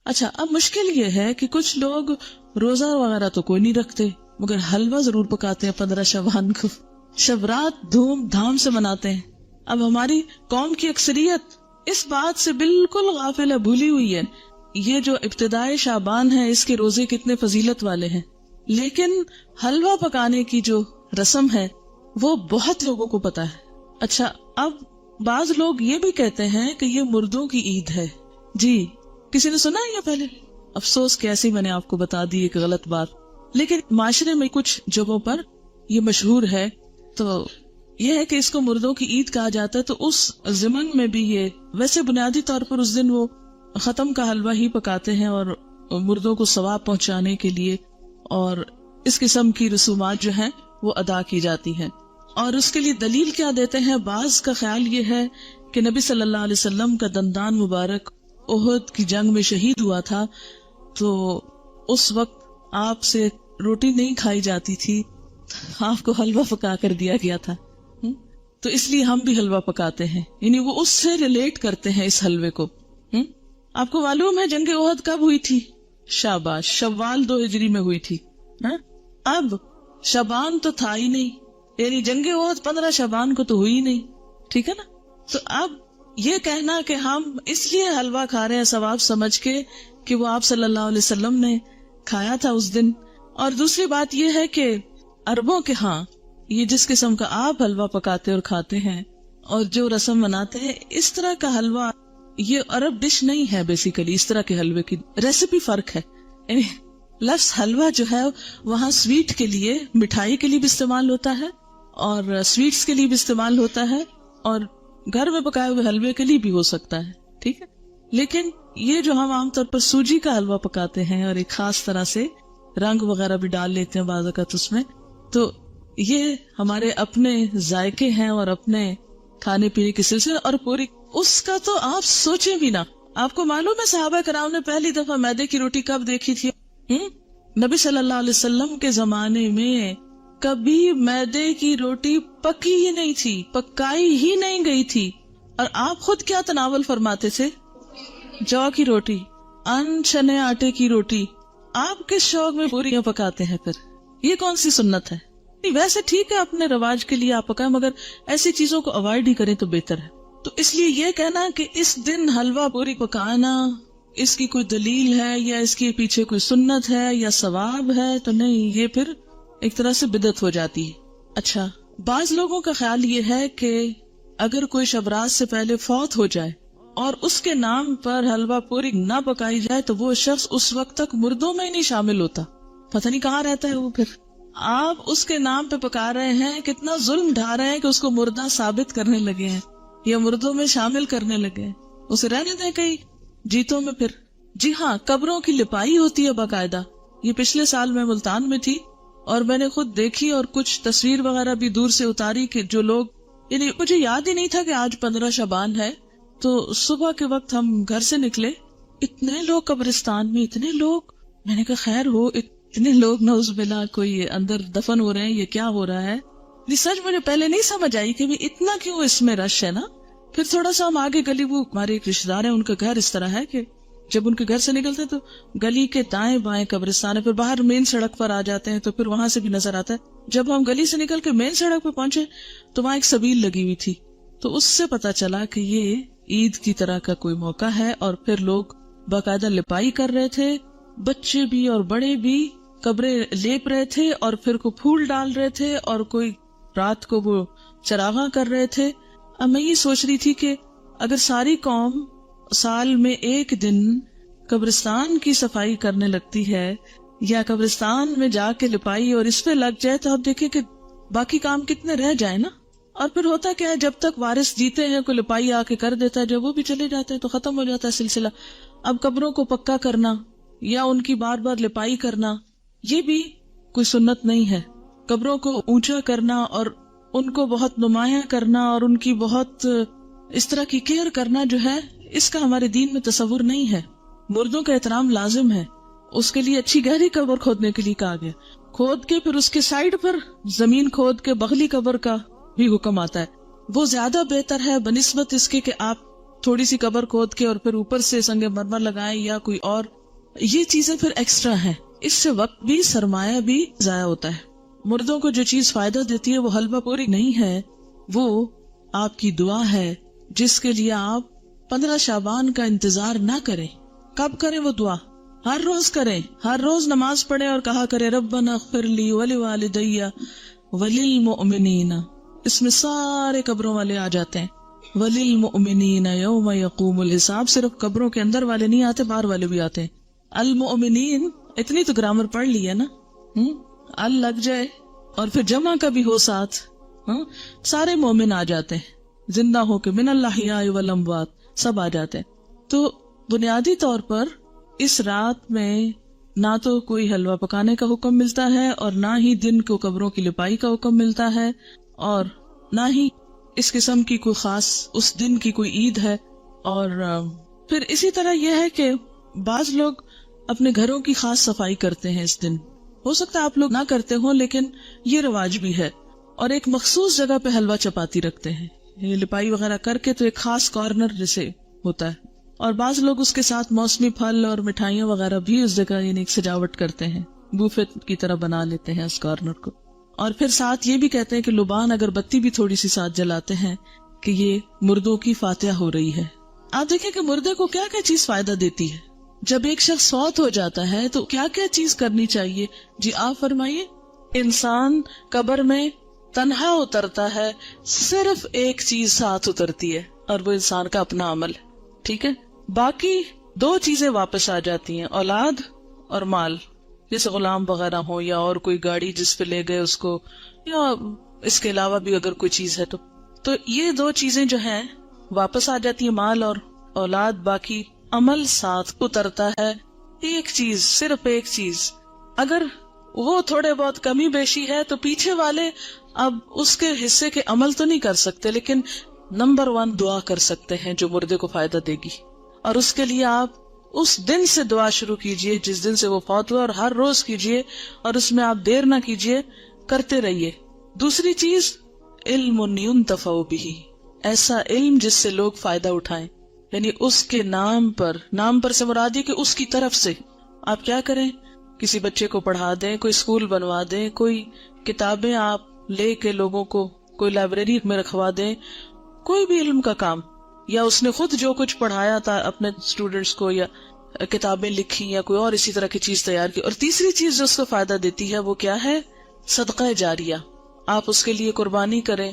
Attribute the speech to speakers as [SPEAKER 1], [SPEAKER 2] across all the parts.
[SPEAKER 1] اچھا، اب مشکل یہ ہے کہ کچھ لوگ روزہ وغیرہ تو کوئی نہیں رکھتے مگر حلوہ ضرور پکاتے ہیں 15 شعبان کو، شب رات دھوم دھام سے مناتے ہیں۔ اب ہماری قوم کی اکثریت اس بات سے بالکل غافل ہے، بھولی ہوئی ہے یہ جو ابتدائی شعبان ہے اس کے روزے کتنے فضیلت والے ہیں، لیکن حلوہ پکانے کی جو رسم ہے وہ بہت لوگوں کو پتا ہے۔ اچھا، اب بعض لوگ یہ بھی کہتے ہیں کہ یہ مردوں کی عید ہے۔ جی، کسی نے سنا ہے یہ پہلے؟ افسوس کہ ایسی میں نے آپ کو بتا دی ایک غلط بات، لیکن معاشرے میں کچھ جگہوں پر یہ مشہور ہے، تو یہ ہے کہ اس کو مردوں کی عید کہا جاتا ہے۔ تو اس ضمن میں بھی یہ ویسے بنیادی طور پر اس دن وہ ختم کا حلوہ ہی پکاتے ہیں اور مردوں کو ثواب پہنچانے کے لیے، اور اس قسم کی رسومات جو ہیں وہ ادا کی جاتی ہیں۔ اور اس کے لیے دلیل کیا دیتے ہیں؟ بعض کا خیال یہ ہے کہ نبی صلی اللہ علیہ وسلم کا دندان مبارک احد کی جنگ میں شہید ہوا تھا، تو اس وقت آپ سے روٹی نہیں کھائی جاتی تھی، آپ کو حلوہ پکا کر دیا گیا تھا، تو اس لیے ہم بھی حلوہ پکاتے ہیں، یعنی وہ اس سے ریلیٹ کرتے ہیں اس حلوے کو۔ آپ کو معلوم ہے جنگ احد کب ہوئی تھی؟ شاباش، شوال 2 ہجری میں ہوئی تھی۔ اب شعبان تو تھا ہی نہیں، یعنی جنگ احد 15 شعبان کو تو ہوئی نہیں، ٹھیک ہے نا؟ تو اب یہ کہنا کہ ہم اس لیے حلوہ کھا رہے ہیں ثواب سمجھ کے کہ وہ آپ صلی اللہ علیہ وسلم نے کھایا تھا اس دن، اور دوسری بات یہ ہے کہ عربوں کے ہاں یہ جس قسم کا آپ حلوہ پکاتے اور کھاتے ہیں اور جو رسم مناتے ہیں، اس طرح کا حلوہ یہ عرب ڈش نہیں ہے۔ بیسیکلی اس طرح کے حلوے کی ریسیپی فرق ہے، یعنی لفظ حلوہ جو ہے وہاں سویٹ کے لیے، مٹھائی کے لیے بھی استعمال ہوتا ہے اور سویٹس کے لیے بھی استعمال ہوتا ہے، اور گھر میں پکائے ہوئے حلوے کے لیے بھی ہو سکتا ہے، ٹھیک ہے؟ لیکن یہ جو ہم عام طور پر سوجی کا حلوہ پکاتے ہیں اور ایک خاص طرح سے رنگ وغیرہ بھی ڈال لیتے ہیں بعض اوقات اس میں، تو یہ ہمارے اپنے ذائقے ہیں اور اپنے کھانے پینے کے سلسلے، اور پوری اس کا تو آپ سوچیں بھی نہ۔ آپ کو معلوم ہے صحابہ کرام نے پہلی دفعہ میدے کی روٹی کب دیکھی تھی؟ نبی صلی اللہ علیہ وسلم کے زمانے میں کبھی میدے کی روٹی پکی ہی نہیں تھی، پکائی ہی نہیں گئی تھی، اور آپ خود کیا تناول فرماتے تھے؟ جو کی روٹی، ان چنے آٹے کی روٹی۔ آپ کس شوق میں پوریاں پکاتے ہیں پھر؟ یہ کون سی سنت ہے؟ ویسے ٹھیک ہے اپنے رواج کے لیے آپ پکائیں، مگر ایسی چیزوں کو اوائڈ ہی کریں تو بہتر ہے۔ تو اس لیے یہ کہنا کہ اس دن حلوہ پوری پکانا اس کی کوئی دلیل ہے یا اس کے پیچھے کوئی سنت ہے یا ثواب ہے، تو نہیں، یہ پھر ایک طرح سے بدعت ہو جاتی ہے۔ اچھا، بعض لوگوں کا خیال یہ ہے کہ اگر کوئی شب رات سے پہلے فوت ہو جائے اور اس کے نام پر حلوہ پوری نہ پکائی جائے تو وہ شخص اس وقت تک مردوں میں ہی نہیں شامل ہوتا، پتہ نہیں کہاں رہتا ہے وہ۔ پھر آپ اس کے نام پہ پکا رہے ہیں، کتنا ظلم ڈھا رہے ہیں کہ اس کو مردہ ثابت کرنے لگے ہیں یا مردوں میں شامل کرنے لگے ہیں۔ اسے رہنے دیں کئی جیتوں میں پھر۔ جی ہاں، قبروں کی لپائی ہوتی ہے باقاعدہ، یہ پچھلے سال میں ملتان میں تھی اور میں نے خود دیکھی اور کچھ تصویر وغیرہ بھی دور سے اتاری کہ جو لوگ، یعنی مجھے یاد ہی نہیں تھا کہ آج 15 شعبان ہے، تو صبح کے وقت ہم گھر سے نکلے، اتنے لوگ قبرستان میں، اتنے لوگ، میں نے کہا خیر ہو، اتنے لوگ نعوذ باللہ کوئی اندر دفن ہو رہے ہیں، یہ کیا ہو رہا ہے؟ یہ سچ مجھے پہلے نہیں سمجھ آئی کہ اتنا کیوں اس میں رش ہے نا۔ پھر تھوڑا سا ہم آگے گلی، وہ ہمارے ایک رشتے دار ہیں، ان کا گھر اس طرح ہے کہ جب ان کے گھر سے نکلتے تو گلی کے دائیں بائیں قبرستان ہے، پھر باہر مین سڑک پر آ جاتے ہیں تو پھر وہاں سے بھی نظر آتا ہے۔ جب ہم گلی سے نکل کے مین سڑک پہ پہنچے تو وہاں ایک سبیل لگی ہوئی تھی، تو اس سے پتا چلا کہ یہ عید کی طرح کا کوئی موقع ہے، اور پھر لوگ باقاعدہ لپائی کر رہے تھے، بچے بھی اور بڑے بھی قبریں لیپ رہے تھے، اور پھر کو پھول ڈال رہے تھے، اور کوئی رات کو وہ چراغاں کر رہے تھے۔ اب میں یہ سوچ رہی تھی کہ اگر ساری قوم سال میں ایک دن قبرستان کی صفائی کرنے لگتی ہے یا قبرستان میں جا کے لپائی اور اس پہ لگ جائے، تو آپ دیکھیں کہ باقی کام کتنے رہ جائیں نا۔ اور پھر ہوتا کیا ہے، جب تک وارث جیتے ہیں کوئی لپائی آ کے کر دیتا ہے، جب وہ بھی چلے جاتے ہیں تو ختم ہو جاتا ہے سلسلہ۔ اب قبروں کو پکا کرنا یا ان کی بار بار لپائی کرنا، یہ بھی کوئی سنت نہیں ہے۔ قبروں کو اونچا کرنا اور ان کو بہت نمایاں کرنا اور ان کی بہت اس طرح کی کیئر کرنا جو ہے، اس کا ہمارے دین میں تصور نہیں ہے۔ مردوں کا احترام لازم ہے، اس کے لیے اچھی گہری قبر کھودنے کے لیے کہا گیا، کھود کے پھر اس کے سائڈ پر زمین کھود کے بغلی قبر کا بھی حکم آتا ہے۔ وہ زیادہ بہتر ہے بنسبت اس کے کہ آپ تھوڑی سی قبر کھود کے اور پھر اوپر سے سنگ مرمر لگائیں یا کوئی اور، یہ چیزیں پھر ایکسٹرا ہیں. اس سے وقت بھی سرمایہ بھی ضائع ہوتا ہے. مردوں کو جو چیز فائدہ دیتی ہے وہ حلوہ پوری نہیں ہے، وہ آپ کی دعا ہے، جس کے لیے آپ 15 شعبان کا انتظار نہ کریں. کب کریں وہ دعا؟ ہر روز کریں. ہر روز نماز پڑھیں اور کہا کریں ربنا اغفر لی ولوالدی وللمؤمنین. اس میں سارے قبروں والے آ جاتے ہیں. وللمؤمنین یوم یقوم الحساب. صرف قبروں کے اندر والے نہیں آتے، باہر والے بھی آتے ہیں. المؤمنین، اتنی تو گرامر پڑھ لی ہے نا. ال لگ جائے اور پھر جمع کا بھی ہو ساتھ، سارے مومن آ جاتے ہیں، زندہ ہو کے، من الاحیاء والاموات، سب آ جاتے ہیں. تو بنیادی طور پر اس رات میں نہ تو کوئی حلوہ پکانے کا حکم ملتا ہے اور نہ ہی دن کو قبروں کی لپائی کا حکم ملتا ہے، اور نہ ہی اس قسم کی کوئی خاص اس دن کی کوئی عید ہے. اور پھر اسی طرح یہ ہے کہ بعض لوگ اپنے گھروں کی خاص صفائی کرتے ہیں اس دن. ہو سکتا ہے آپ لوگ نہ کرتے ہوں، لیکن یہ رواج بھی ہے. اور ایک مخصوص جگہ پہ حلوہ چپاتی رکھتے ہیں، یہ لپائی وغیرہ کر کے، تو ایک خاص کارنر جیسے ہوتا ہے. اور بعض لوگ اس کے ساتھ موسمی پھل اور مٹھائیاں وغیرہ بھی اس جگہ یعنی ایک سجاوٹ کرتے ہیں، بوفے کی طرح بنا لیتے ہیں اس کارنر کو. اور پھر ساتھ یہ بھی کہتے ہیں کہ لبان اگر بتی بھی تھوڑی سی ساتھ جلاتے ہیں کہ یہ مردوں کی فاتحہ ہو رہی ہے. آپ دیکھیں کہ مردے کو کیا کیا چیز فائدہ دیتی ہے. جب ایک شخص فوت ہو جاتا ہے تو کیا کیا چیز کرنی چاہیے؟ جی آپ فرمائیے. انسان قبر میں تنہا اترتا ہے، صرف ایک چیز ساتھ اترتی ہے اور وہ انسان کا اپنا عمل ہے. ٹھیک ہے، باقی 2 چیزیں واپس آ جاتی ہیں، اولاد اور مال. جیسے غلام وغیرہ ہو یا اور کوئی گاڑی جس پہ لے گئے اس کو، یا اس کے علاوہ بھی اگر کوئی چیز ہے تو یہ 2 چیزیں جو ہیں واپس آ جاتی ہیں، مال اور اولاد. باقی عمل ساتھ اترتا ہے. ایک چیز، صرف ایک چیز، اگر وہ تھوڑے بہت کمی بیشی ہے تو پیچھے والے اب اس کے حصے کے عمل تو نہیں کر سکتے، لیکن نمبر 1 دعا کر سکتے ہیں جو مردے کو فائدہ دے گی. اور اس کے لیے آپ اس دن سے دعا شروع کیجئے جس دن سے وہ فوت ہوا، اور ہر روز کیجئے، اور اس میں آپ دیر نہ کیجئے، کرتے رہیے. دوسری چیز، علم ينتفع به، ایسا علم جس سے لوگ فائدہ اٹھائیں، یعنی اس کے نام پر سے مراد ہے کہ اس کی طرف سے آپ کیا کریں، کسی بچے کو پڑھا دیں، کوئی اسکول بنوا دیں، کوئی کتابیں آپ لے کے لوگوں کو کوئی لائبریری میں رکھوا دیں، کوئی بھی علم کا کام، یا اس نے خود جو کچھ پڑھایا تھا اپنے اسٹوڈینٹس کو، یا کتابیں لکھی، یا کوئی اور اسی طرح کی چیز تیار کی. اور تیسری چیز جو اس کو فائدہ دیتی ہے وہ کیا ہے؟ صدقہ جاریہ. آپ اس کے لیے قربانی کریں،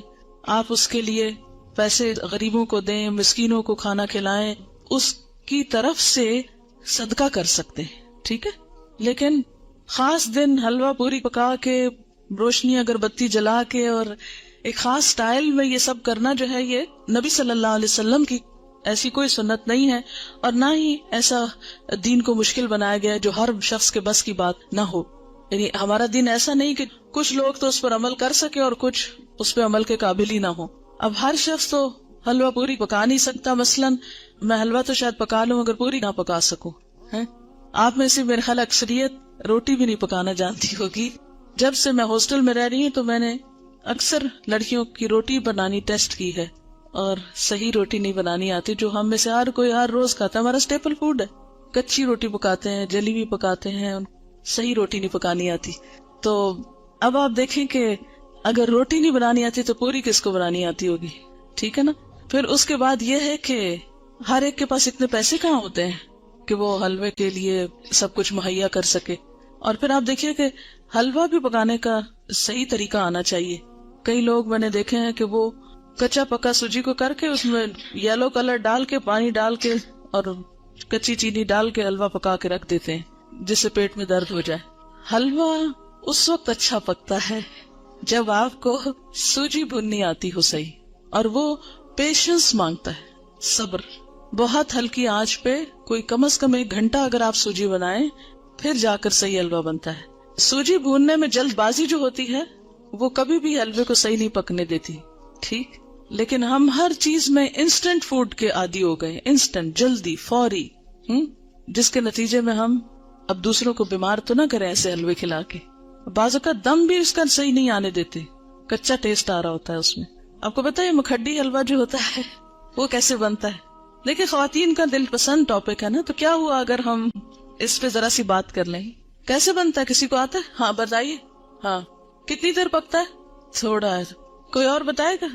[SPEAKER 1] آپ اس کے لیے پیسے غریبوں کو دیں، مسکینوں کو کھانا کھلائیں، اس کی طرف سے صدقہ کر سکتے ہیں. ٹھیک ہے، لیکن خاص دن حلوہ پوری پکا کے، روشنی اگربتی جلا کے اور ایک خاص سٹائل میں یہ سب کرنا جو ہے، یہ نبی صلی اللہ علیہ وسلم کی ایسی کوئی سنت نہیں ہے، اور نہ ہی ایسا دین کو مشکل بنایا گیا ہے جو ہر شخص کے بس کی بات نہ ہو. یعنی ہمارا دین ایسا نہیں کہ کچھ لوگ تو اس پر عمل کر سکے اور کچھ اس پہ عمل کے قابل ہی نہ ہو. اب ہر شخص تو حلوہ پوری پکا نہیں سکتا. مثلاً میں حلوہ تو شاید پکا لوں اگر پوری نہ پکا سکوں. آپ میں سے میرے خیال اکثریت روٹی بھی نہیں پکانا جانتی ہوگی. جب سے میں ہاسٹل میں رہ رہی ہوں تو میں نے اکثر لڑکیوں کی روٹی بنانی ٹیسٹ کی ہے، اور صحیح روٹی نہیں بنانی آتی، جو ہم میں سے ہر کوئی ہر روز کھاتا ہے. ہمارا اسٹیپل فوڈ ہے. کچی روٹی پکاتے ہیں، جلی بھی پکاتے ہیں، صحیح روٹی نہیں پکانی آتی. تو اب آپ دیکھیں کہ اگر روٹی نہیں بنانی آتی تو پوری کس کو بنانی آتی ہوگی. ٹھیک ہے نا. پھر اس کے بعد یہ ہے کہ ہر ایک کے پاس اتنے پیسے کہاں ہوتے ہیں کہ وہ حلوے کے لیے سب کچھ مہیا کر سکے. اور پھر آپ دیکھیے کہ حلوہ بھی پکانے کا صحیح طریقہ آنا چاہیے. کئی لوگ میں نے دیکھے ہیں کہ وہ کچا پکا سوجی کو کر کے اس میں یلو کلر ڈال کے، پانی ڈال کے اور کچی چینی ڈال کے حلوہ پکا کے رکھ دیتے ہیں جس سے پیٹ میں درد ہو جائے. حلوہ اس وقت اچھا پکتا ہے جب آپ کو سوجی بھوننی آتی ہو صحیح، اور وہ پیشنس مانگتا ہے، صبر. بہت ہلکی آنچ پہ کوئی کم از کم 1 گھنٹہ اگر آپ سوجی بنائیں پھر جا کر صحیح حلوہ بنتا ہے. سوجی بھوننے میں جلد بازی جو ہوتی ہے وہ کبھی بھی حلوے کو صحیح نہیں پکنے دیتی. ٹھیک، لیکن ہم ہر چیز میں انسٹنٹ فوڈ کے عادی ہو گئے، انسٹنٹ، جلدی، فوری، جس کے نتیجے میں ہم اب دوسروں کو بیمار تو نہ کریں ایسے حلوے کھلا کے. بعض اوقات دم بھی اس کا صحیح نہیں آنے دیتے، کچا ٹیسٹ آ رہا ہوتا ہے اس میں. آپ کو پتا ہے مکھڈی حلوہ جو ہوتا ہے وہ کیسے بنتا ہے؟ دیکھیں خواتین کا دل پسند ٹاپک ہے نا، تو کیا ہوا اگر ہم اس پہ ذرا سی بات کر لیں. کیسے بنتا ہے؟ کسی کو آتا ہے؟ ہاں بتائیے. ہاں کتنی دیر پکتا ہے؟ تھوڑا ہے. کوئی اور بتائے گا؟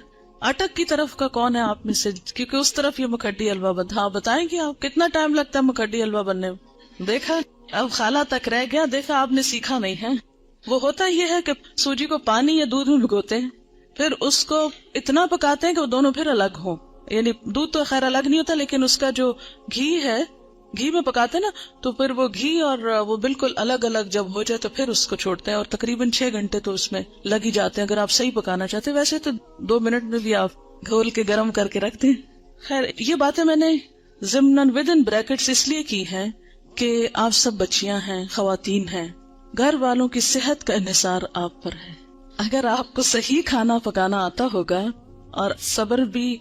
[SPEAKER 1] اٹک کی طرف کا کون ہے آپ میں سے؟ کیونکہ اس طرف یہ مکھڈی حلوہ بنتا. ہاں بتائیں گے آپ کتنا ٹائم لگتا ہے مکھڈی حلوہ بننے میں؟ دیکھا، اب خالہ تک رہ گیا. دیکھا آپ نے سیکھا نہیں ہے. وہ ہوتا یہ ہے کہ سوجی کو پانی یا دودھ میں بھگوتے ہیں، پھر اس کو اتنا پکاتے ہیں کہ وہ دونوں پھر الگ ہوں. یعنی دودھ تو خیر الگ نہیں ہوتا، لیکن اس کا جو گھی ہے، گھی میں پکاتے نا، تو پھر وہ گھی اور وہ بالکل الگ الگ جب ہو جائے تو پھر اس کو چھوڑتے ہیں. اور تقریباً 6 گھنٹے تو اس میں لگ ہی جاتے ہیں اگر آپ صحیح پکانا چاہتے ہیں. ویسے تو 2 منٹ میں بھی آپ گھول کے گرم کر کے رکھتے ہیں. خیر یہ باتیں میں نے ضمناً ودن بریکٹس اس لیے کی ہیں کہ آپ سب بچیاں ہیں، خواتین ہیں، گھر والوں کی صحت کا انحصار آپ پر ہے. اگر آپ کو صحیح کھانا پکانا آتا ہوگا اور صبر بھی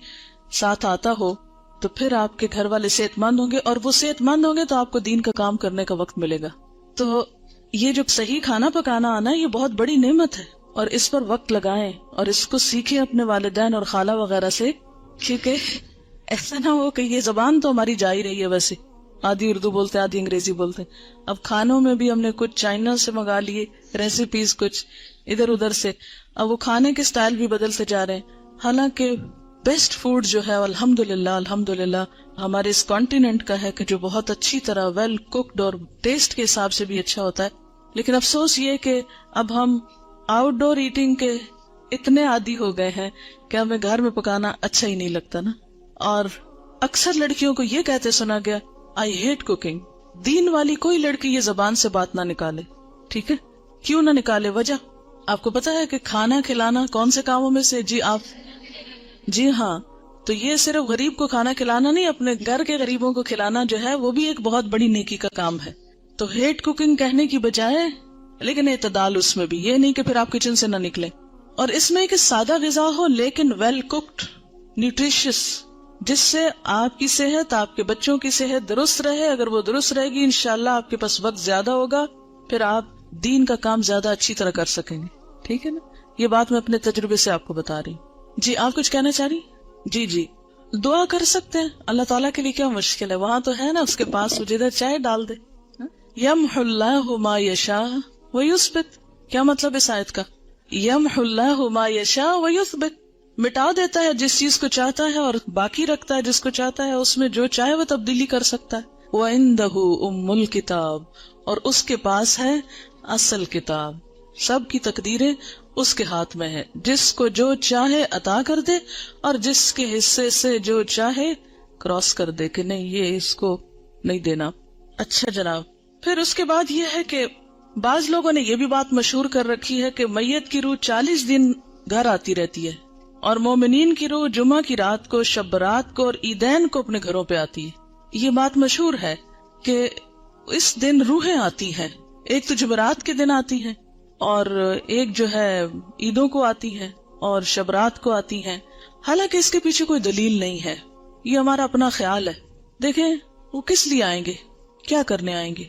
[SPEAKER 1] ساتھ آتا ہو تو پھر آپ کے گھر والے صحت مند ہوں گے، اور وہ صحت مند ہوں گے تو آپ کو دین کا کام کرنے کا وقت ملے گا. تو یہ جو صحیح کھانا پکانا آنا یہ بہت بڑی نعمت ہے، اور اس پر وقت لگائیں اور اس کو سیکھیں اپنے والدین اور خالہ وغیرہ سے، کیونکہ ایسا نہ ہو کہ یہ زبان تو ہماری جا ہی رہی ہے، ویسے آدھی اردو بولتے آدھی انگریزی بولتے. اب کھانوں میں بھی ہم نے کچھ چائنا سے منگا لیے ریسیپیز، کچھ ادھر ادھر سے. اب وہ کھانے کے سٹائل بھی بدلتے جا رہے ہیں. حالانکہ بیسٹ فوڈ جو ہے الحمدللہ ہمارے اس کانٹیننٹ کا ہے، کہ جو بہت اچھی طرح ویل کوکڈ اور ٹیسٹ کے حساب سے بھی اچھا ہوتا ہے. لیکن افسوس یہ کہ اب ہم آؤٹ ڈور ایٹنگ کے اتنے عادی ہو گئے ہیں کہ ہمیں گھر میں پکانا اچھا ہی نہیں لگتا نا. اور اکثر لڑکیوں کو یہ کہتے سنا گیا آئی ہیٹ کوکنگ. دین والی کوئی لڑکی یہ زبان سے بات نہ نکالے، ٹھیک ہے؟ کیوں نہ نکالے؟ وجہ آپ کو پتا ہے کہ کھانا کھلانا کون سے کاموں میں سے؟ جی ہاں، تو یہ صرف غریب کو کھانا کھلانا نہیں، اپنے گھر کے غریبوں کو کھلانا جو ہے وہ بھی ایک بہت بڑی نیکی کا کام ہے. تو ہیٹ کوکنگ کہنے کی بجائے، لیکن اعتدال اس میں بھی، یہ نہیں کہ پھر آپ کچن سے نہ نکلیں. اور اس میں کہ سادہ غذا ہو لیکن ویل کوکڈ، نیوٹریشس، جس سے آپ کی صحت، آپ کے بچوں کی صحت درست رہے. اگر وہ درست رہے گی انشاءاللہ آپ کے پاس وقت زیادہ ہوگا، پھر آپ دین کا کام زیادہ اچھی طرح کر سکیں گے. ٹھیک ہے نا؟ یہ بات میں اپنے تجربے سے آپ کو بتا رہی ہوں. جی آپ کچھ کہنا چاہ رہی؟ جی دعا کر سکتے ہیں. اللہ تعالیٰ کے لیے کیا مشکل ہے؟ وہاں تو ہے نا اس کے پاس، جدھر چاہے ڈال دے. یمحو اللہ ما یشاء ویثبت. کیا مطلب اس آیت کا؟ یمحو اللہ ما یشاء ویثبت، مٹا دیتا ہے جس چیز کو چاہتا ہے اور باقی رکھتا ہے جس کو چاہتا ہے. اس میں جو چاہے وہ تبدیلی کر سکتا ہے. وَعِندَهُ أُمُّ الْكِتَابِ، اور اس کے پاس ہے اصل کتاب. سب کی تقدیریں اس کے ہاتھ میں ہے. جس کو جو چاہے عطا کر دے، اور جس کے حصے سے جو چاہے کراس کر دے کہ نہیں یہ اس کو نہیں دینا. اچھا جناب، پھر اس کے بعد یہ ہے کہ بعض لوگوں نے یہ بھی بات مشہور کر رکھی ہے کہ میت کی روح 40 دن گھر آتی رہتی ہے، اور مومنین کی روح جمعہ کی رات کو، شب برات کو اور عیدین کو اپنے گھروں پہ آتی ہے. یہ بات مشہور ہے کہ اس دن روحیں آتی ہیں. ایک تو جمعرات کے دن آتی ہیں، اور ایک جو ہے عیدوں کو آتی ہے اور شبرات کو آتی ہیں. حالانکہ اس کے پیچھے کوئی دلیل نہیں ہے، یہ ہمارا اپنا خیال ہے. دیکھیں وہ کس لیے آئیں گے، کیا کرنے آئیں گے؟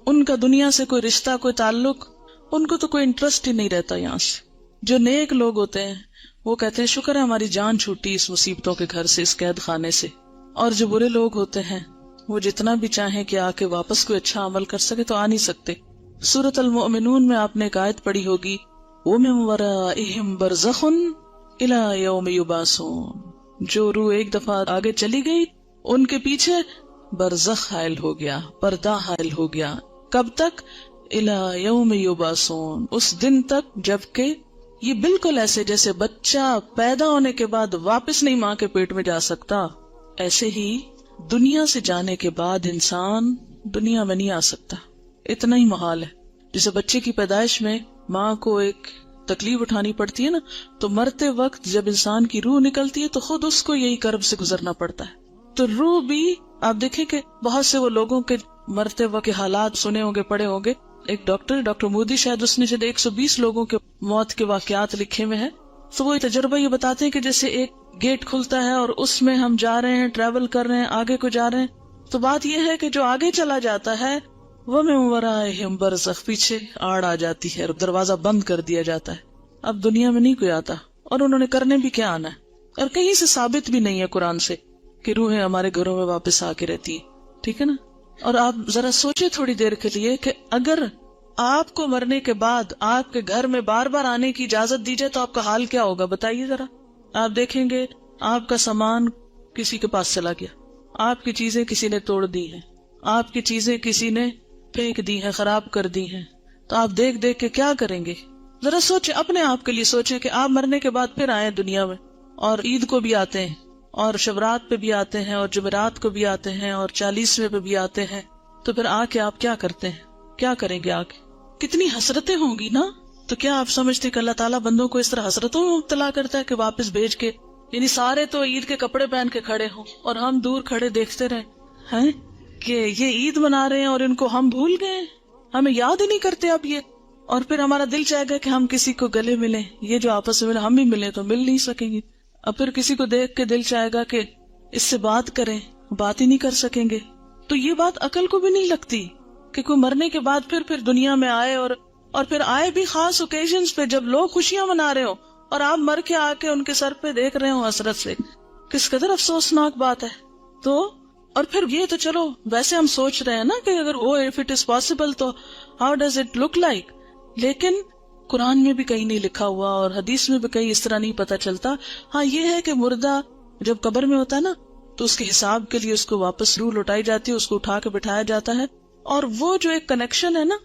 [SPEAKER 1] ان کا دنیا سے کوئی رشتہ، کوئی تعلق، ان کو تو کوئی انٹرسٹ ہی نہیں رہتا یہاں سے. جو نیک لوگ ہوتے ہیں وہ کہتے ہیں شکر ہے ہماری جان چھوٹی اس مصیبتوں کے گھر سے، اس قید خانے سے. اور جو برے لوگ ہوتے ہیں وہ جتنا بھی چاہیں کہ آ کے واپس کوئی اچھا عمل کر سکے تو آ نہیں سکتے. سورۃ المؤمنون میں آپ نے ایک آیت پڑھی ہوگی، وَمِن وَرَائِهِمْ بَرْزَخٌ إِلَى يَوْمِ يُبْعَثُونَ. جو روح ایک دفعہ آگے چلی گئی، ان کے پیچھے برزخ حائل ہو گیا، پردہ حائل ہو گیا. کب تک؟ إِلَى يَوْمِ يُبْعَثُونَ، اس دن تک جبکہ یہ بالکل ایسے جیسے بچہ پیدا ہونے کے بعد واپس نہیں ماں کے پیٹ میں جا سکتا، ایسے ہی دنیا سے جانے کے بعد انسان دنیا میں نہیں آ سکتا. اتنا ہی محال ہے. جیسے بچے کی پیدائش میں ماں کو ایک تکلیف اٹھانی پڑتی ہے نا، تو مرتے وقت جب انسان کی روح نکلتی ہے تو خود اس کو یہی کرب سے گزرنا پڑتا ہے. تو روح بھی آپ دیکھیں کہ بہت سے وہ لوگوں کے مرتے وقت کے حالات سنے ہوں گے، پڑھے ہوں گے. ایک ڈاکٹر مودی شاید، اس نے جب 120 لوگوں کے موت کے واقعات لکھے ہوئے ہیں، تو وہ تجربہ یہ بتاتے ہیں کہ جیسے ایک گیٹ کھلتا ہے اور اس میں ہم جا رہے ہیں، ٹریول کر رہے ہیں، آگے کو جا رہے ہیں. تو بات یہ ہے کہ جو آگے چلا جاتا ہے وَمِن وَرَائِهِمْ بَرْزَخٌ، پیچھے آڑ آ جاتی ہے اور دروازہ بند کر دیا جاتا ہے. اب دنیا میں نہیں کوئی آتا، اور انہوں نے کرنے بھی کیا آنا ہے، اور کہیں سے ثابت بھی نہیں ہے قرآن سے کہ روحیں ہمارے گھروں میں واپس آ کے رہتی ہے. ٹھیک ہے نا. اور آپ ذرا سوچے تھوڑی دیر کے لیے کہ اگر آپ کو مرنے کے بعد آپ کے گھر میں بار بار آنے کی اجازت دی جائے تو آپ کا حال کیا ہوگا؟ بتائیے ذرا. آپ دیکھیں گے آپ کا سامان کسی کے پاس چلا گیا، آپ کی چیزیں کسی نے توڑ دی ہیں، آپ کی چیزیں کسی نے پھینک دی ہیں، خراب کر دی ہیں، تو آپ دیکھ دیکھ کے کیا کریں گے؟ ذرا سوچیں، اپنے آپ کے لیے سوچیں کہ آپ مرنے کے بعد پھر آئے دنیا میں، اور عید کو بھی آتے ہیں، اور شبرات پہ بھی آتے ہیں، اور جمعرات کو بھی آتے ہیں، اور 40ویں پہ بھی آتے ہیں. تو پھر آ کے آپ کیا کرتے ہیں؟ کیا کریں گے؟ آ کے کتنی حسرتیں ہوں گی نا. تو کیا آپ سمجھتے کہ اللہ تعالیٰ بندوں کو اس طرح حسرتوں میں مبتلا کرتا ہے کہ واپس بھیج کے، یعنی سارے تو عید کے کپڑے پہن کے کھڑے ہوں اور ہم دور کھڑے دیکھتے رہے ہیں کہ یہ عید منا رہے ہیں اور ان کو ہم بھول گئے، ہمیں یاد ہی نہیں کرتے اب یہ. اور پھر ہمارا دل چاہے گا کہ ہم کسی کو گلے ملیں، یہ جو آپس میں ہم بھی ملیں تو مل نہیں سکیں گے. اب پھر کسی کو دیکھ کے دل چاہے گا کہ اس سے بات کریں، بات ہی نہیں کر سکیں گے. تو یہ بات عقل کو بھی نہیں لگتی کہ کوئی مرنے کے بعد پھر دنیا میں آئے، اور پھر آئے بھی خاص اوکیزنز پہ جب لوگ خوشیاں منا رہے ہو اور آپ مر کے آ کے ان کے سر پہ دیکھ رہے ہو حسرت سے. کس قدر افسوسناک بات ہے. تو اور پھر یہ تو چلو ویسے ہم سوچ رہے ہیں نا کہ اگر وہ اف اٹ از پاسبل تو how does it look like, لیکن قرآن میں بھی کہیں نہیں لکھا ہوا اور حدیث میں بھی کہیں اس طرح نہیں پتا چلتا. ہاں یہ ہے کہ مردہ جب قبر میں ہوتا ہے نا تو اس کے حساب کے لیے اس کو واپس روح لوٹائی جاتی ہے، اس کو اٹھا کے بٹھایا جاتا ہے. اور وہ جو ایک کنیکشن ہے نا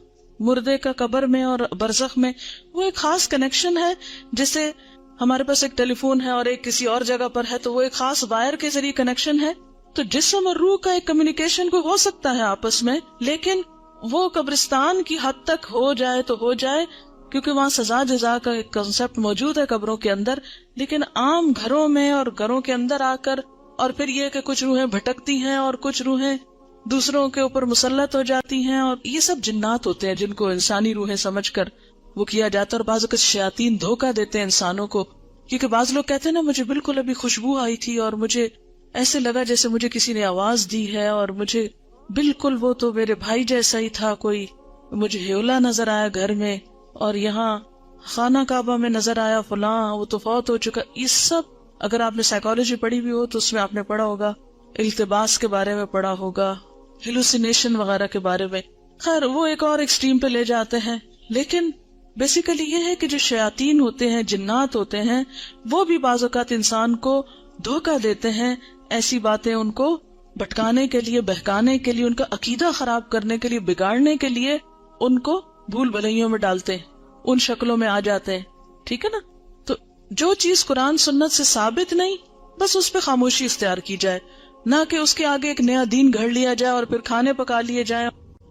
[SPEAKER 1] مردے کا قبر میں اور برزخ میں، وہ ایک خاص کنیکشن ہے. جیسے ہمارے پاس ایک ٹیلی فون ہے اور ایک کسی اور جگہ پر ہے تو وہ ایک خاص وائر کے ذریعے کنیکشن ہے. تو جسم اور روح کا ایک کمیونیکیشن کو ہو سکتا ہے آپس میں، لیکن وہ قبرستان کی حد تک ہو جائے تو ہو جائے، کیونکہ وہاں سزا جزا کا ایک کنسپٹ موجود ہے قبروں کے اندر. لیکن عام گھروں میں اور گھروں کے اندر آ کر، اور پھر یہ کہ کچھ روحیں بھٹکتی ہیں اور کچھ روحیں دوسروں کے اوپر مسلط ہو جاتی ہیں، اور یہ سب جنات ہوتے ہیں جن کو انسانی روحیں سمجھ کر وہ کیا جاتا ہے. اور بعض اوقات شیاطین دھوکہ دیتے ہیں انسانوں کو، کیونکہ بعض لوگ کہتے ہیں نا مجھے بالکل ابھی خوشبو آئی تھی اور مجھے ایسے لگا جیسے مجھے کسی نے آواز دی ہے، اور مجھے بالکل وہ تو میرے بھائی جیسا ہی تھا، کوئی مجھے ہیولا نظر آیا گھر میں، اور یہاں خانہ کعبہ میں نظر آیا فلاں، وہ تو فوت ہو چکا. یہ سب اگر آپ نے سائیکالوجی پڑھی بھی ہو تو اس میں آپ نے پڑھا ہوگا، التباس کے بارے میں پڑھا ہوگا، ہیلوسینیشن وغیرہ کے بارے میں. خیر وہ ایک اور ایکسٹریم پہ لے جاتے ہیں. لیکن بیسیکلی یہ ہے کہ جو شیاطین ہوتے ہیں، جنات ہوتے ہیں، وہ بھی بعض اوقات انسان کو دھوکہ دیتے ہیں، ایسی باتیں ان کو بھٹکانے کے لیے، بہکانے کے لیے، ان کا عقیدہ خراب کرنے کے لیے، بگاڑنے کے لیے ان کو بھول بھلائیوں میں ڈالتے ہیں، ان شکلوں میں آ جاتے ہیں. ٹھیک ہے نا. تو جو چیز قرآن سنت سے ثابت نہیں، بس اس پہ خاموشی اختیار کی جائے، نہ کہ اس کے آگے ایک نیا دین گھڑ لیا جائے اور پھر کھانے پکا لیے جائیں.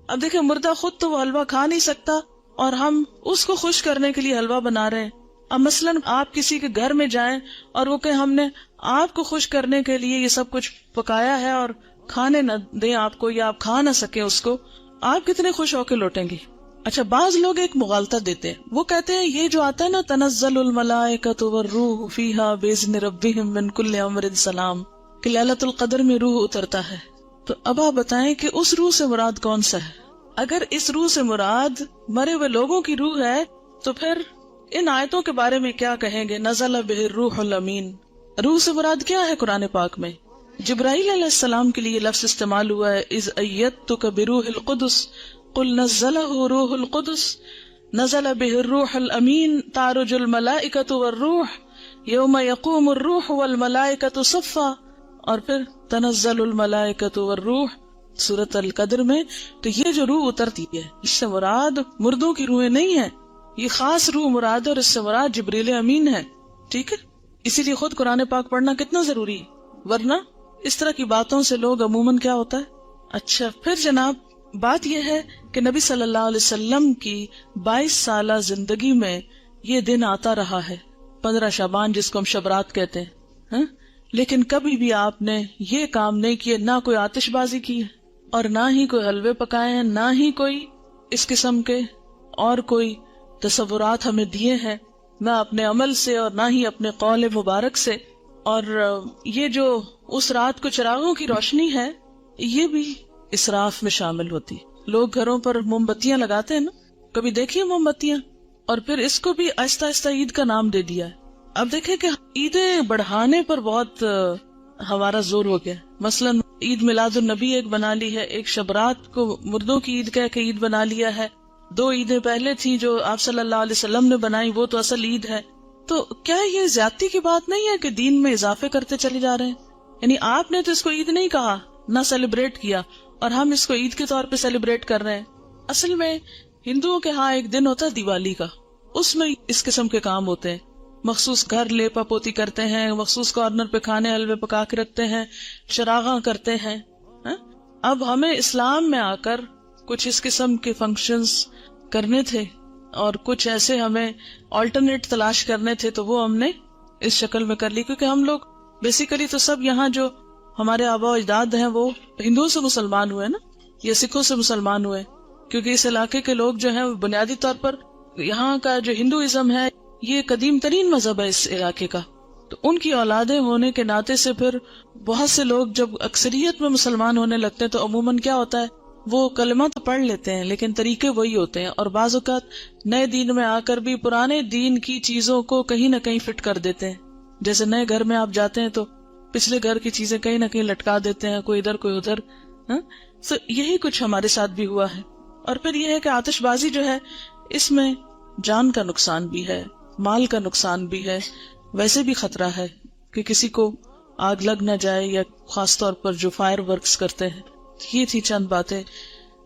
[SPEAKER 1] اب دیکھیں مردہ خود تو وہ حلوہ کھا نہیں سکتا اور ہم اس کو خوش کرنے کے لیے حلوہ بنا رہے ہیں. اب مثلاً آپ کسی کے گھر میں جائیں اور وہ کہ ہم نے آپ کو خوش کرنے کے لیے یہ سب کچھ پکایا ہے اور کھانے نہ دیں آپ کو، یا آپ کھا نہ سکیں اس کو، آپ کتنے خوش ہو کے لوٹیں گے؟ اچھا بعض لوگ ایک مغالطہ دیتے ہیں، وہ کہتے ہیں یہ جو آتا ہے نا تنزل الملائکۃ والروح فیہا باذن ربہم من کل امر سلام، کہ لیلۃ القدر میں روح اترتا ہے. تو اب آپ بتائیں کہ اس روح سے مراد کون سا ہے؟ اگر اس روح سے مراد مرے ہوئے لوگوں کی روح ہے تو پھر ان آیتوں کے بارے میں کیا کہیں گے؟ نزل بہ الروح الامین، روح سے مراد کیا ہے قرآن پاک میں؟ جبرائیل علیہ السلام کے لیے لفظ استعمال ہوا ہے، اذ ایدتک بروح القدس قل نزلہ روح القدس نزل بہ الروح الامین تعرج الملائکۃ والروح یوم یقوم الروح والملائکۃ صفا، اور پھر تنزل الملائکۃ والروح سورۃ القدر میں. تو یہ جو روح اترتی ہے اس سے مراد مردوں کی روحیں نہیں ہیں، یہ خاص روح مراد ہے، اور اس سے مراد جبریل امین ہے. ٹھیک ہے. اسی لیے خود قرآن پاک پڑھنا کتنا ضروری ہے، ورنہ اس طرح کی باتوں سے لوگ عموماً کیا ہوتا ہے. اچھا پھر جناب بات یہ ہے کہ نبی صلی اللہ علیہ وسلم کی 22 سالہ زندگی میں یہ دن آتا رہا ہے 15 شعبان، جس کو ہم شبرات کہتے ہیں. لیکن کبھی بھی آپ نے یہ کام نہیں کیے، نہ کوئی آتش بازی کی ہے اور نہ ہی کوئی حلوے پکائے ہیں، نہ ہی کوئی اس قسم کے اور کوئی تصورات ہمیں دیے ہیں، نہ اپنے عمل سے اور نہ ہی اپنے قول مبارک سے. اور یہ جو اس رات کو چراغوں کی روشنی ہے یہ بھی اسراف میں شامل ہوتی. لوگ گھروں پر موم بتیاں لگاتے ہیں نا، کبھی دیکھیے موم بتیاں، اور پھر اس کو بھی آہستہ آہستہ عید کا نام دے دیا ہے. اب دیکھیں کہ عیدیں بڑھانے پر بہت ہمارا زور ہو گیا. مثلاً عید میلاد النبی ایک بنا لی ہے، ایک شب رات کو مردوں کی عید کہہ کے عید بنا لیا ہے. 2 عیدیں پہلے تھیں جو آپ صلی اللہ علیہ وسلم نے بنائی، وہ تو اصل عید ہے. تو کیا یہ زیادتی کی بات نہیں ہے کہ دین میں اضافے کرتے چلے جا رہے ہیں؟ یعنی آپ نے تو اس کو عید نہیں کہا، نہ سیلیبریٹ کیا، اور ہم اس کو عید کے طور پہ سیلیبریٹ کر رہے ہیں. اصل میں ہندوؤں کے ہاں ایک دن ہوتا ہے دیوالی کا، اس میں اس قسم کے کام ہوتے ہیں. مخصوص گھر لیپا پوتی کرتے ہیں، مخصوص کارنر پہ کھانے حلوے پکا کے رکھتے ہیں، چراغاں کرتے ہیں. اب ہمیں اسلام میں آ کر کچھ اس قسم کے فنکشنز کرنے تھے اور کچھ ایسے ہمیں آلٹرنیٹ تلاش کرنے تھے، تو وہ ہم نے اس شکل میں کر لی. کیونکہ ہم لوگ بیسیکلی تو سب یہاں جو ہمارے آبا و اجداد ہیں وہ ہندوؤں سے مسلمان ہوئے نا، یا سکھوں سے مسلمان ہوئے. کیونکہ اس علاقے کے لوگ جو ہیں بنیادی طور پر یہاں کا جو ہندوازم ہے یہ قدیم ترین مذہب ہے اس علاقے کا. تو ان کی اولادیں ہونے کے ناطے سے پھر بہت سے لوگ جب اکثریت میں مسلمان ہونے لگتے ہیں تو عموماً کیا ہوتا ہے، وہ کلمہ تو پڑھ لیتے ہیں لیکن طریقے وہی ہوتے ہیں، اور بعض اوقات نئے دین میں آ کر بھی پرانے دین کی چیزوں کو کہیں نہ کہیں فٹ کر دیتے ہیں. جیسے نئے گھر میں آپ جاتے ہیں تو پچھلے گھر کی چیزیں کہیں نہ کہیں لٹکا دیتے ہیں، کوئی ادھر کوئی ادھر. تو یہی کچھ ہمارے ساتھ بھی ہوا ہے. اور پھر یہ ہے کہ آتش بازی جو ہے اس میں جان کا نقصان بھی ہے، مال کا نقصان بھی ہے، ویسے بھی خطرہ ہے کہ کسی کو آگ لگ نہ جائے، یا خاص طور پر جو فائر ورکس کرتے ہیں. یہ تھی چند باتیں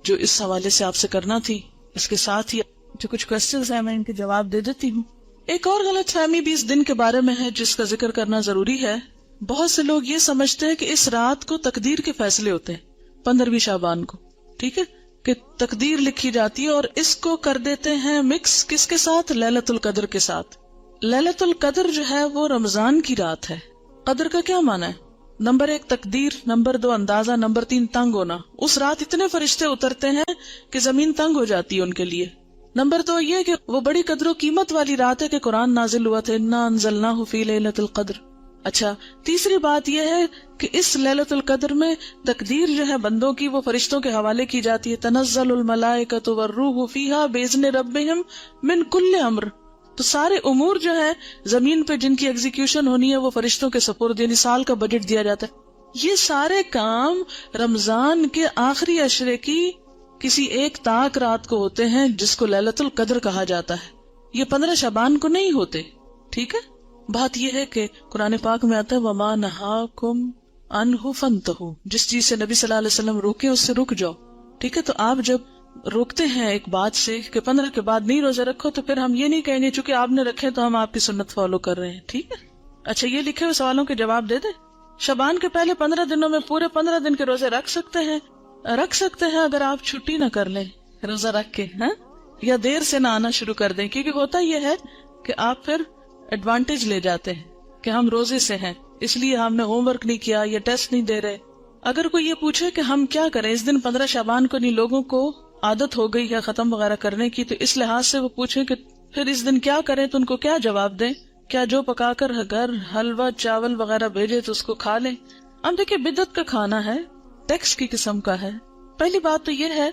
[SPEAKER 1] جو اس حوالے سے آپ سے کرنا تھی. اس کے ساتھ ہی جو کچھ کوشچنز ہیں میں ان کے جواب دے دیتی ہوں. ایک اور غلط فہمی بھی اس دن کے بارے میں ہے جس کا ذکر کرنا ضروری ہے. بہت سے لوگ یہ سمجھتے ہیں کہ اس رات کو تقدیر کے فیصلے ہوتے ہیں، 15ویں شعبان کو، ٹھیک ہے، کہ تقدیر لکھی جاتی ہے، اور اس کو کر دیتے ہیں مکس کس کے ساتھ؟ لیلۃ القدر کے ساتھ. لیلۃ القدر جو ہے وہ رمضان کی رات ہے. قدر کا کیا معنی ہے؟ نمبر 1 تقدیر، نمبر 2 اندازہ، نمبر 3 تنگ ہونا. اس رات اتنے فرشتے اترتے ہیں کہ زمین تنگ ہو جاتی ہے ان کے لیے. نمبر 2 یہ کہ وہ بڑی قدر و قیمت والی رات ہے کہ قرآن نازل ہوا تھا، انا انزلناہ فی لیلۃ القدر. اچھا، تیسری بات یہ ہے کہ اس لیلۃ القدر میں تقدیر جو ہے بندوں کی وہ فرشتوں کے حوالے کی جاتی ہے. تنزل الملائکۃ والروح فیہا باذن ربہم من کل امر. تو سارے امور جو ہے زمین پہ جن کی ایگزیکیوشن ہونی ہے وہ فرشتوں کے سپرد، یعنی سال کا بجٹ دیا جاتا ہے. یہ سارے کام رمضان کے آخری عشرے کی کسی ایک طاق رات کو ہوتے ہیں جس کو لیلۃ القدر کہا جاتا ہے. یہ 15 شعبان کو نہیں ہوتے. ٹھیک ہے، بات یہ ہے کہ قرآن پاک میں آتا ہے وَمَا نَهَاكُمْ عَنْهُ فَانْتَهُوا، جس چیز سے نبی صلی اللہ علیہ وسلم روکے اس سے رک جاؤ. ٹھیک ہے، تو آپ جب روکتے ہیں ایک بات سے کہ 15 کے بعد نہیں روزے رکھو، تو پھر ہم یہ نہیں کہیں گے چونکہ آپ نے رکھے تو ہم آپ کی سنت فالو کر رہے ہیں. ٹھیک ہے، اچھا یہ لکھے ہوئے سوالوں کے جواب دے دیں. شعبان کے پہلے 15 دنوں میں پورے 15 دن کے روزے رکھ سکتے ہیں اگر آپ چھٹی نہ کر لیں روزہ رکھ کے، یا دیر سے نہ آنا شروع کر دیں. کیونکہ ہوتا یہ ہے کہ آپ پھر ایڈوانٹیج لے جاتے ہیں کہ ہم روزے سے ہیں اس لیے ہم نے ہوم ورک نہیں کیا یا ٹیسٹ نہیں دے رہے. اگر کوئی یہ پوچھے کہ ہم کیا کریں اس دن 15 شعبان کو، نہیں لوگوں کو عادت ہو گئی ہے ختم وغیرہ کرنے کی، تو اس لحاظ سے وہ پوچھیں کہ پھر اس دن کیا کریں، تو ان کو کیا جواب دیں؟ کیا جو پکا کر گھر حلوہ چاول وغیرہ بھیجے تو اس کو کھا لیں؟ اب دیکھیں بدعت کا کھانا ہے، ٹیکس کی قسم کا ہے. پہلی بات تو یہ ہے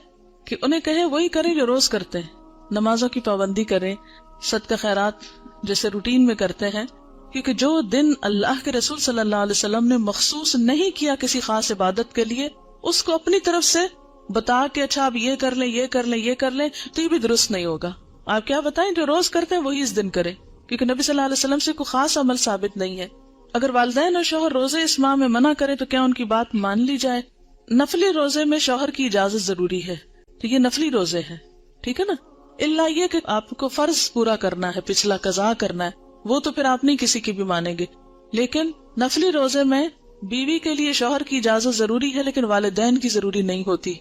[SPEAKER 1] کہ انہیں کہیں وہی کریں جو روز کرتے ہیں، نمازوں کی پابندی کریں، صدقہ خیرات جیسے روٹین میں کرتے ہیں. کیونکہ جو دن اللہ کے رسول صلی اللہ علیہ وسلم نے مخصوص نہیں کیا کسی خاص عبادت کے لیے، اس کو اپنی طرف سے بتا کے اچھا آپ یہ کر لیں یہ کر لیں یہ کر لیں، تو یہ بھی درست نہیں ہوگا. آپ کیا بتائیں جو روز کرتے ہیں وہی اس دن کریں، کیونکہ نبی صلی اللہ علیہ وسلم سے کوئی خاص عمل ثابت نہیں ہے. اگر والدین اور شوہر روزے اس ماہ میں منع کرے تو کیا ان کی بات مان لی جائے؟ نفلی روزے میں شوہر کی اجازت ضروری ہے، تو یہ نفلی روزے ہیں، ٹھیک ہے نا. اللہ یہ کہ آپ کو فرض پورا کرنا ہے، پچھلا قضا کرنا ہے، وہ تو پھر آپ نہیں کسی کی بھی مانیں گے. لیکن نفلی روزے میں بیوی کے لیے شوہر کی اجازت ضروری ہے لیکن والدین کی ضروری نہیں ہوتی.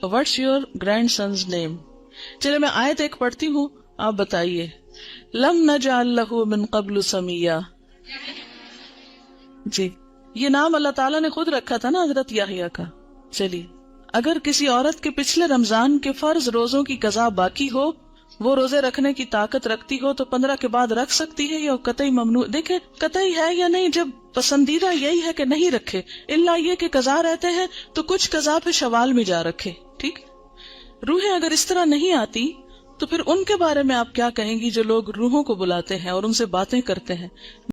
[SPEAKER 1] What's your grandson's name؟ چلے میں آیت ایک پڑھتی ہوں، آپ بتائیے. لم نجعل له من قبل سمیا. جی یہ نام اللہ تعالیٰ نے خود رکھا تھا نا حضرت یحییٰ کا. چلیے، اگر کسی عورت کے پچھلے رمضان کے فرض روزوں کی قضا باقی ہو، وہ روزے رکھنے کی طاقت رکھتی ہو، تو 15 کے بعد رکھ سکتی ہے یا قطعی ممنوع؟ دیکھیں قطعی ہے یا نہیں، جب پسندیدہ یہی ہے کہ نہیں رکھے، الا یہ کہ قضا رہتے ہیں تو کچھ قضا پہ شوال میں جا رکھے. ٹھیک، روحیں اگر اس طرح نہیں آتی تو پھر ان کے بارے میں آپ کیا کہیں گی جو لوگ روحوں کو بلاتے ہیں اور ان سے باتیں کرتے ہیں؟